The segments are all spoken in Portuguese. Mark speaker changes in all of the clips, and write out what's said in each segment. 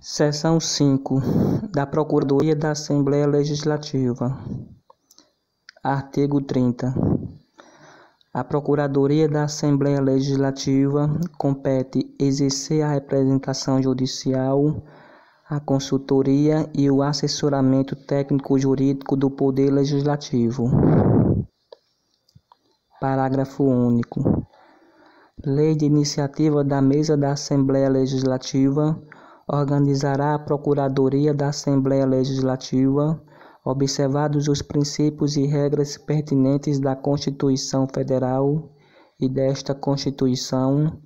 Speaker 1: Seção 5 da Procuradoria da Assembleia Legislativa. Artigo 30. A Procuradoria da Assembleia Legislativa compete exercer a representação judicial, a consultoria e o assessoramento técnico-jurídico do Poder Legislativo. Parágrafo único. Lei de iniciativa da Mesa da Assembleia Legislativa organizará a Procuradoria da Assembleia Legislativa, observados os princípios e regras pertinentes da Constituição Federal e desta Constituição,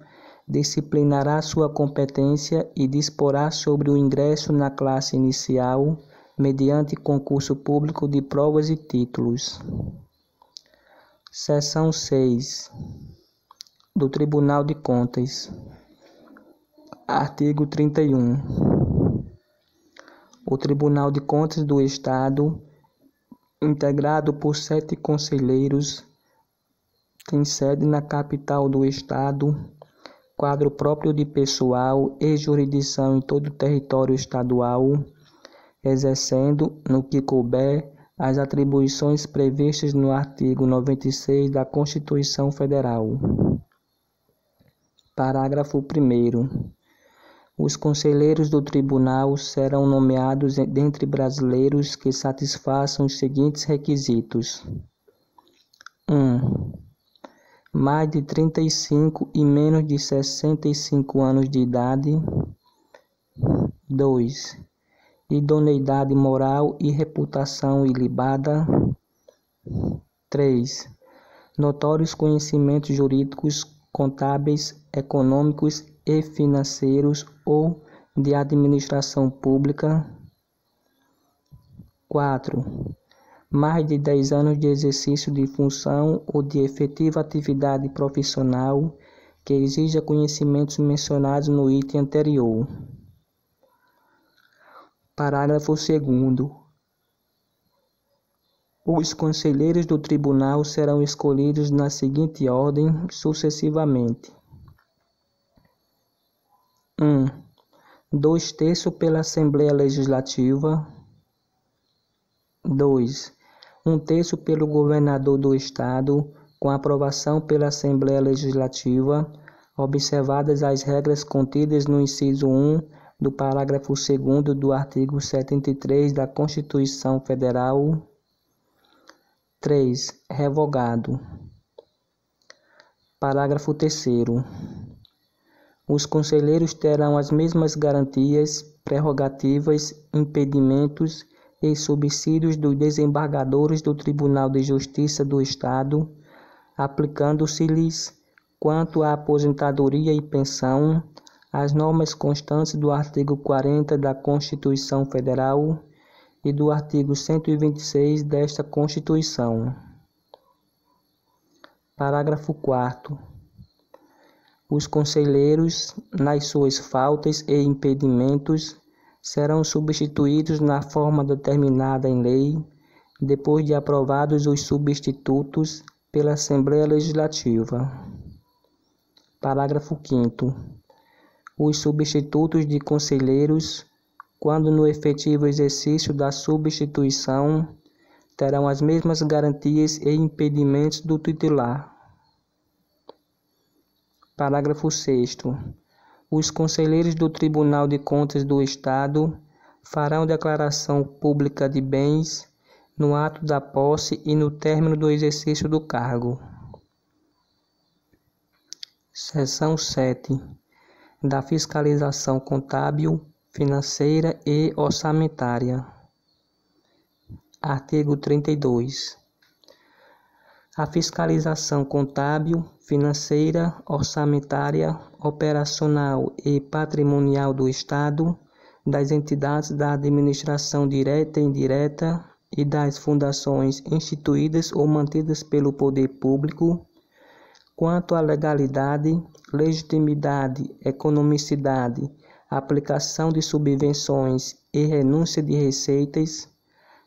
Speaker 1: disciplinará sua competência e disporá sobre o ingresso na classe inicial, mediante concurso público de provas e títulos. Seção 6 do Tribunal de Contas. Artigo 31. O Tribunal de Contas do Estado, integrado por 7 conselheiros, tem sede na capital do Estado, quadro próprio de pessoal e jurisdição em todo o território estadual, exercendo, no que couber, as atribuições previstas no artigo 96 da Constituição Federal. Parágrafo 1º. Os conselheiros do tribunal serão nomeados dentre brasileiros que satisfaçam os seguintes requisitos: 1. Mais de 35 e menos de 65 anos de idade. 2. Idoneidade moral e reputação ilibada. 3. Notórios conhecimentos jurídicos, contábeis, econômicos e financeiros ou de administração pública. 4. Mais de 10 anos de exercício de função ou de efetiva atividade profissional que exija conhecimentos mencionados no item anterior. Parágrafo 2º. Os conselheiros do tribunal serão escolhidos na seguinte ordem, sucessivamente: 1. 2/3 pela Assembleia Legislativa. 2. 1/3 pelo governador do Estado, com aprovação pela Assembleia Legislativa, observadas as regras contidas no inciso 1 do parágrafo 2º do artigo 73 da Constituição Federal. 3. Revogado. Parágrafo 3º. Os conselheiros terão as mesmas garantias, prerrogativas, impedimentos e subsídios dos desembargadores do Tribunal de Justiça do Estado, aplicando-se-lhes, quanto à aposentadoria e pensão, as normas constantes do artigo 40 da Constituição Federal e do artigo 126 desta Constituição. Parágrafo 4º. Os conselheiros, nas suas faltas e impedimentos, serão substituídos na forma determinada em lei, depois de aprovados os substitutos pela Assembleia Legislativa. Parágrafo 5º. Os substitutos de conselheiros, quando no efetivo exercício da substituição, terão as mesmas garantias e impedimentos do titular. Parágrafo 6º. Os conselheiros do Tribunal de Contas do Estado farão declaração pública de bens no ato da posse e no término do exercício do cargo. Seção 7 da Fiscalização Contábil, Financeira e Orçamentária. Artigo 32. A fiscalização contábil, financeira, orçamentária, operacional e patrimonial do Estado, das entidades da administração direta e indireta e das fundações instituídas ou mantidas pelo poder público, quanto à legalidade, legitimidade, economicidade, aplicação de subvenções e renúncia de receitas,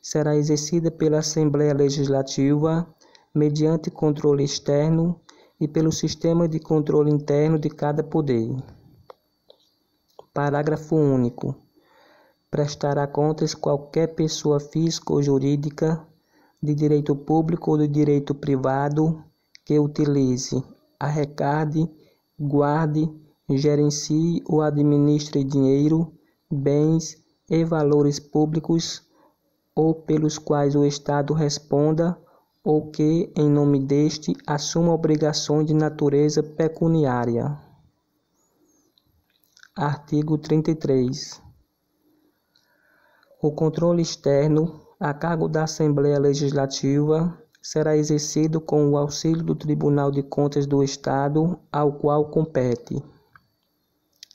Speaker 1: será exercida pela Assembleia Legislativa mediante controle externo e pelo sistema de controle interno de cada poder. Parágrafo único. prestará contas qualquer pessoa física ou jurídica, de direito público ou de direito privado, que utilize, arrecade, guarde, gerencie ou administre dinheiro, bens e valores públicos ou pelos quais o Estado responda ou que, em nome deste, assuma obrigações de natureza pecuniária. Artigo 33. O controle externo, a cargo da Assembleia Legislativa, será exercido com o auxílio do Tribunal de Contas do Estado, ao qual compete.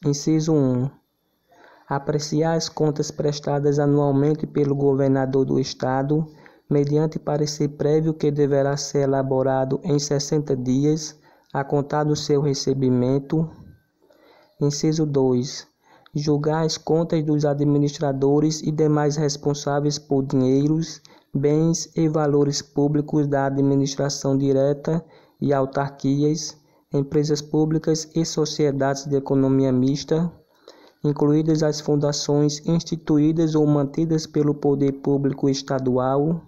Speaker 1: Inciso 1. Apreciar as contas prestadas anualmente pelo governador do Estado, mediante parecer prévio que deverá ser elaborado em 60 dias, a contar do seu recebimento. Inciso 2. Julgar as contas dos administradores e demais responsáveis por dinheiros, bens e valores públicos da administração direta e autarquias, empresas públicas e sociedades de economia mista, incluídas as fundações instituídas ou mantidas pelo poder público estadual,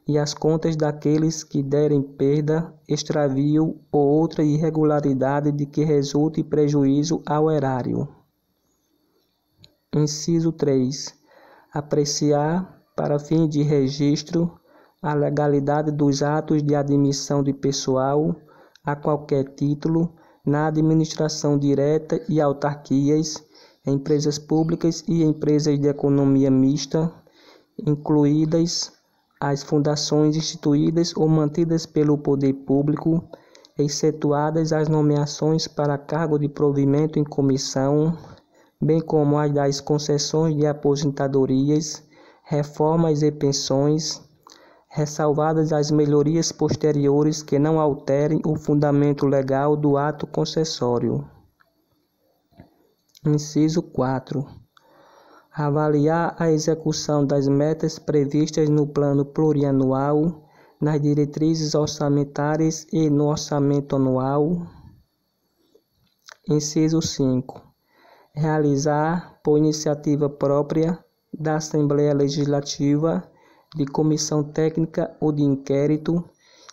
Speaker 1: e as contas daqueles que derem perda, extravio ou outra irregularidade de que resulte prejuízo ao erário. Inciso 3. Apreciar, para fim de registro, a legalidade dos atos de admissão de pessoal, a qualquer título, na administração direta e autarquias, empresas públicas e empresas de economia mista, incluídas as fundações instituídas ou mantidas pelo poder público, excetuadas as nomeações para cargo de provimento em comissão, bem como as das concessões de aposentadorias, reformas e pensões, ressalvadas as melhorias posteriores que não alterem o fundamento legal do ato concessório. Inciso 4. Avaliar a execução das metas previstas no Plano Plurianual, nas diretrizes orçamentárias e no orçamento anual. Inciso 5. Realizar, por iniciativa própria da Assembleia Legislativa, de comissão técnica ou de inquérito,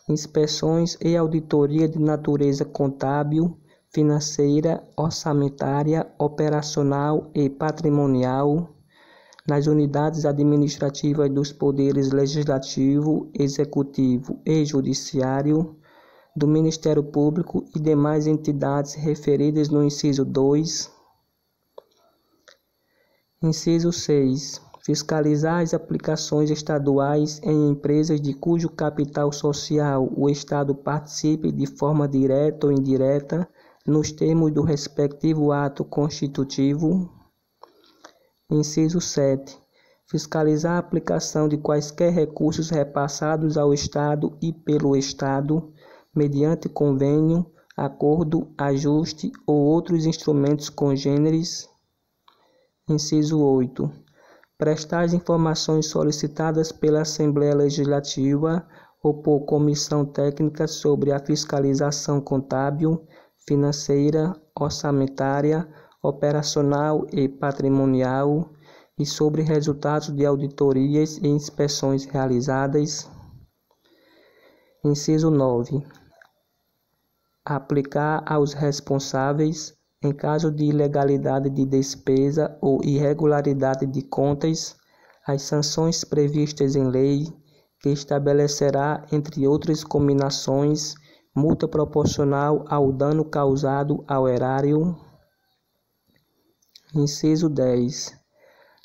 Speaker 1: inspeções e auditoria de natureza contábil, financeira, orçamentária, operacional e patrimonial, nas unidades administrativas dos poderes legislativo, executivo e judiciário, do Ministério Público e demais entidades referidas no inciso 2. Inciso 6. Fiscalizar as aplicações estaduais em empresas de cujo capital social o Estado participe de forma direta ou indireta, nos termos do respectivo ato constitutivo. Inciso 7. Fiscalizar a aplicação de quaisquer recursos repassados ao Estado e pelo Estado, mediante convênio, acordo, ajuste ou outros instrumentos congêneres. Inciso 8. Prestar as informações solicitadas pela Assembleia Legislativa ou por comissão técnica sobre a fiscalização contábil, financeira, orçamentária, operacional e patrimonial e sobre resultados de auditorias e inspeções realizadas. Inciso 9. Aplicar aos responsáveis, em caso de ilegalidade de despesa ou irregularidade de contas, as sanções previstas em lei, que estabelecerá, entre outras cominações, multa proporcional ao dano causado ao erário. Inciso 10.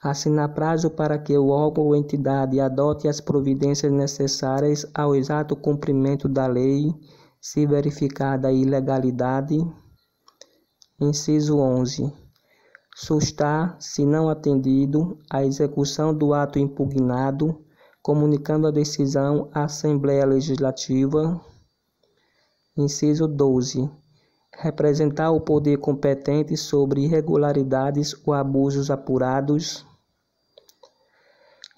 Speaker 1: Assinar prazo para que o órgão ou entidade adote as providências necessárias ao exato cumprimento da lei, se verificada a ilegalidade. Inciso 11. Sustar, se não atendido, a execução do ato impugnado, comunicando a decisão à Assembleia Legislativa. Inciso 12. Representar o poder competente sobre irregularidades ou abusos apurados.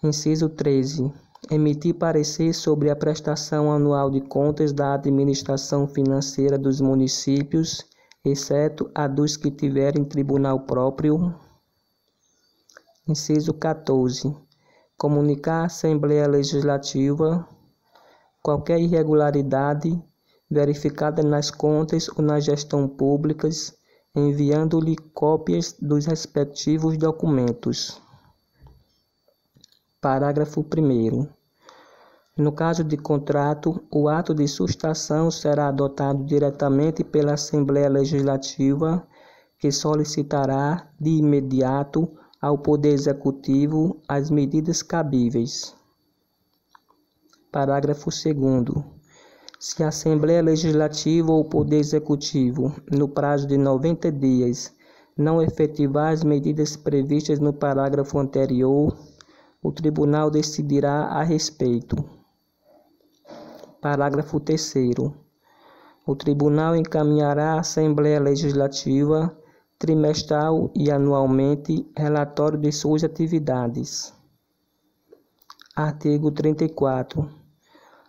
Speaker 1: Inciso 13. Emitir parecer sobre a prestação anual de contas da administração financeira dos municípios, exceto a dos que tiverem tribunal próprio. Inciso 14. Comunicar à Assembleia Legislativa qualquer irregularidade verificada nas contas ou na gestão públicas, enviando-lhe cópias dos respectivos documentos. Parágrafo 1º. No caso de contrato, o ato de sustação será adotado diretamente pela Assembleia Legislativa, que solicitará de imediato ao Poder Executivo as medidas cabíveis. Parágrafo 2º. Se a Assembleia Legislativa ou o Poder Executivo, no prazo de 90 dias, não efetivar as medidas previstas no parágrafo anterior, o Tribunal decidirá a respeito. Parágrafo 3º. O Tribunal encaminhará à Assembleia Legislativa, trimestral e anualmente, relatório de suas atividades. Artigo 34.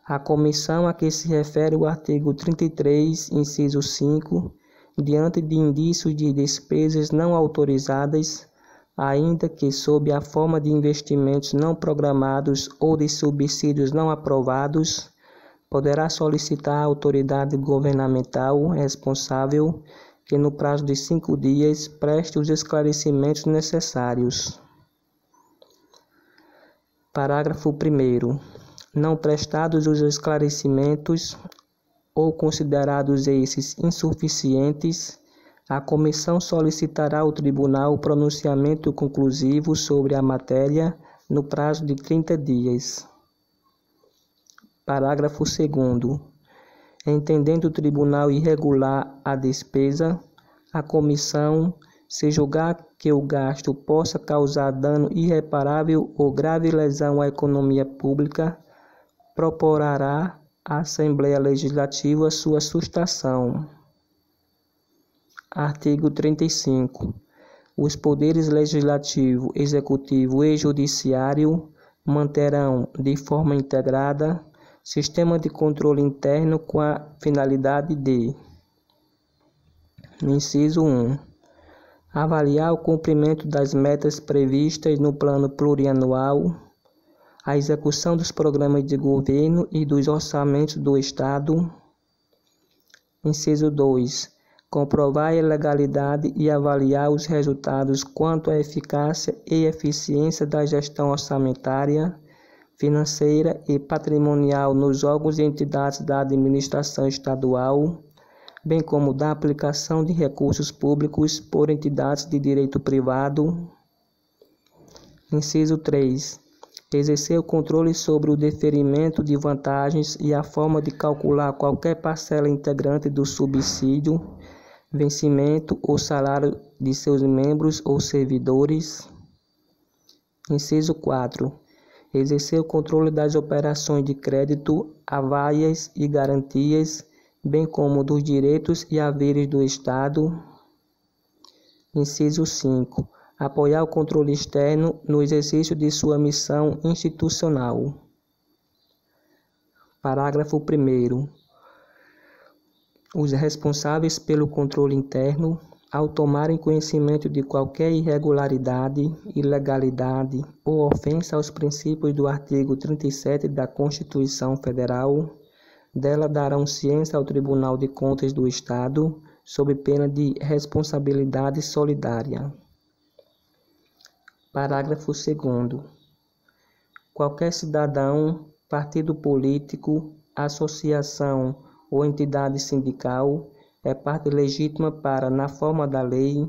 Speaker 1: A comissão a que se refere o artigo 33, inciso 5, diante de indícios de despesas não autorizadas, ainda que sob a forma de investimentos não programados ou de subsídios não aprovados, poderá solicitar à autoridade governamental responsável que, no prazo de 5 dias, preste os esclarecimentos necessários. Parágrafo 1º. Não prestados os esclarecimentos ou considerados esses insuficientes, a comissão solicitará ao Tribunal o pronunciamento conclusivo sobre a matéria no prazo de 30 dias. Parágrafo 2º. Entendendo o Tribunal irregular a despesa, a comissão, se julgar que o gasto possa causar dano irreparável ou grave lesão à economia pública, proporará à Assembleia Legislativa sua sustação. Artigo 35. Os poderes legislativo, executivo e judiciário manterão, de forma integrada, sistema de controle interno com a finalidade de: inciso 1. Avaliar o cumprimento das metas previstas no plano plurianual, a execução dos programas de governo e dos orçamentos do Estado. Inciso 2. Comprovar a legalidade e avaliar os resultados quanto à eficácia e eficiência da gestão orçamentária, financeira e patrimonial nos órgãos e entidades da administração estadual, bem como da aplicação de recursos públicos por entidades de direito privado. Inciso 3. Exercer o controle sobre o deferimento de vantagens e a forma de calcular qualquer parcela integrante do subsídio, vencimento ou salário de seus membros ou servidores. Inciso 4. Exercer o controle das operações de crédito, avais e garantias, bem como dos direitos e haveres do Estado. Inciso 5. Apoiar o controle externo no exercício de sua missão institucional. Parágrafo 1º. Os responsáveis pelo controle interno, ao tomarem conhecimento de qualquer irregularidade, ilegalidade ou ofensa aos princípios do artigo 37 da Constituição Federal, dela darão ciência ao Tribunal de Contas do Estado, sob pena de responsabilidade solidária. Parágrafo 2º. Qualquer cidadão, partido político, associação ou entidade sindical é parte legítima para, na forma da lei,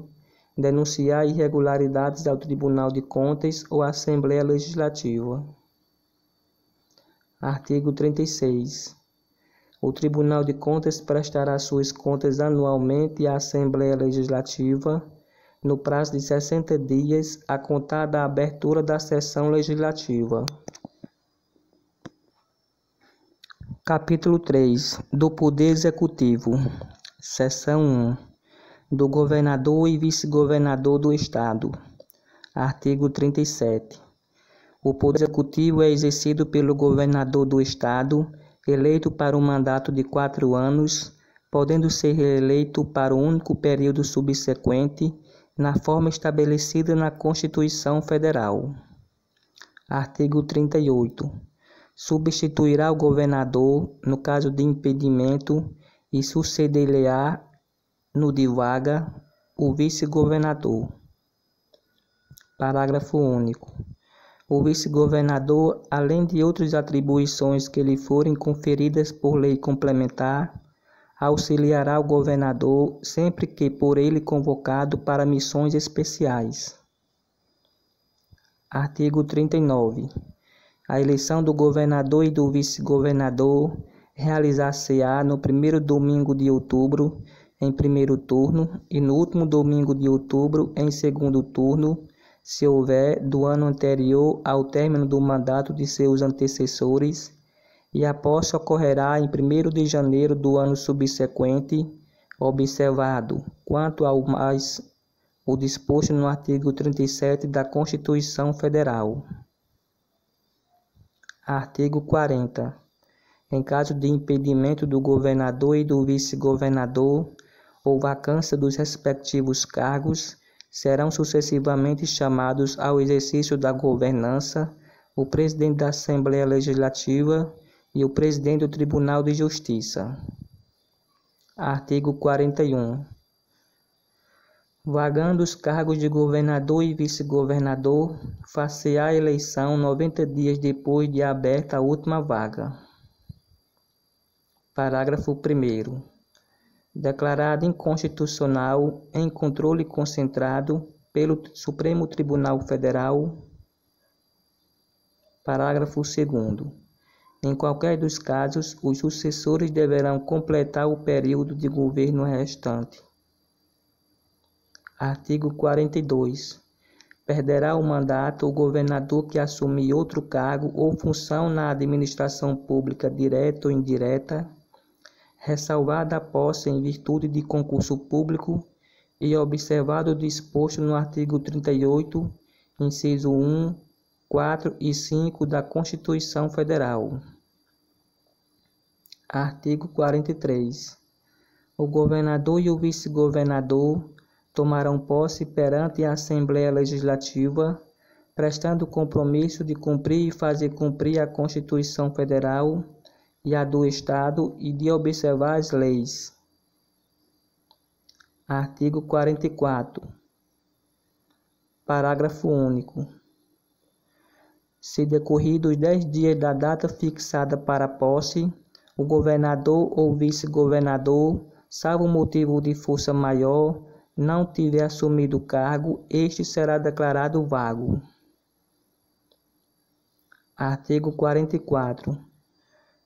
Speaker 1: denunciar irregularidades ao Tribunal de Contas ou à Assembleia Legislativa. Artigo 36. O Tribunal de Contas prestará suas contas anualmente à Assembleia Legislativa, no prazo de 60 dias, a contar da abertura da sessão legislativa. Capítulo 3. Do Poder Executivo. Seção 1. Do Governador e Vice-Governador do Estado. Artigo 37. O Poder Executivo é exercido pelo Governador do Estado, eleito para um mandato de 4 anos, podendo ser reeleito para um único período subsequente, na forma estabelecida na Constituição Federal. Artigo 38. Substituirá o governador, no caso de impedimento, e suceder-lhe-á, no de vaga, o vice-governador. Parágrafo único. O vice-governador, além de outras atribuições que lhe forem conferidas por lei complementar, auxiliará o governador sempre que por ele convocado para missões especiais. Artigo 39. A eleição do governador e do vice-governador realizar-se-á no primeiro domingo de outubro, em primeiro turno, e no último domingo de outubro, em segundo turno, se houver, do ano anterior ao término do mandato de seus antecessores, e a posse ocorrerá em 1º de janeiro do ano subsequente, observado, quanto ao mais, o disposto no artigo 37 da Constituição Federal. Artigo 40. Em caso de impedimento do governador e do vice-governador, ou vacância dos respectivos cargos, serão sucessivamente chamados ao exercício da governança o presidente da Assembleia Legislativa e o presidente do Tribunal de Justiça. Artigo 41. Vagando os cargos de governador e vice-governador, far-se-á a eleição 90 dias depois de aberta a última vaga. Parágrafo 1º. Declarado inconstitucional em controle concentrado pelo Supremo Tribunal Federal. Parágrafo 2º. Em qualquer dos casos, os sucessores deverão completar o período de governo restante. Artigo 42. Perderá o mandato o governador que assumir outro cargo ou função na administração pública direta ou indireta, ressalvada a posse em virtude de concurso público e observado o disposto no artigo 38, inciso 1, 4 e 5 da Constituição Federal. Artigo 43. O governador e o vice-governador tomarão posse perante a Assembleia Legislativa, prestando compromisso de cumprir e fazer cumprir a Constituição Federal e a do Estado e de observar as leis. Artigo 44. Parágrafo único. Se decorridos 10 dias da data fixada para a posse, o governador ou vice-governador, salvo motivo de força maior, não tiver assumido o cargo, este será declarado vago. Artigo 44.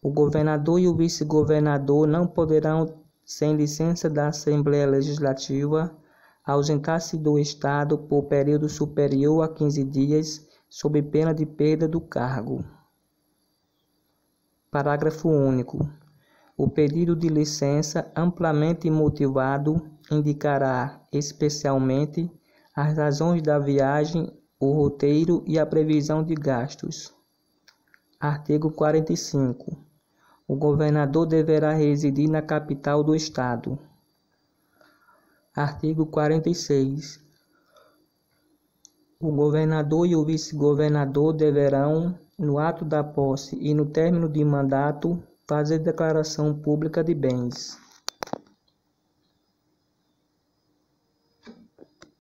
Speaker 1: O governador e o vice-governador não poderão, sem licença da Assembleia Legislativa, ausentar-se do Estado por período superior a 15 dias, sob pena de perda do cargo. Parágrafo único. O pedido de licença, amplamente motivado, indicará especialmente as razões da viagem, o roteiro e a previsão de gastos. Artigo 45. O governador deverá residir na capital do Estado. Artigo 46. O governador e o vice-governador deverão, no ato da posse e no término de mandato, fazer declaração pública de bens.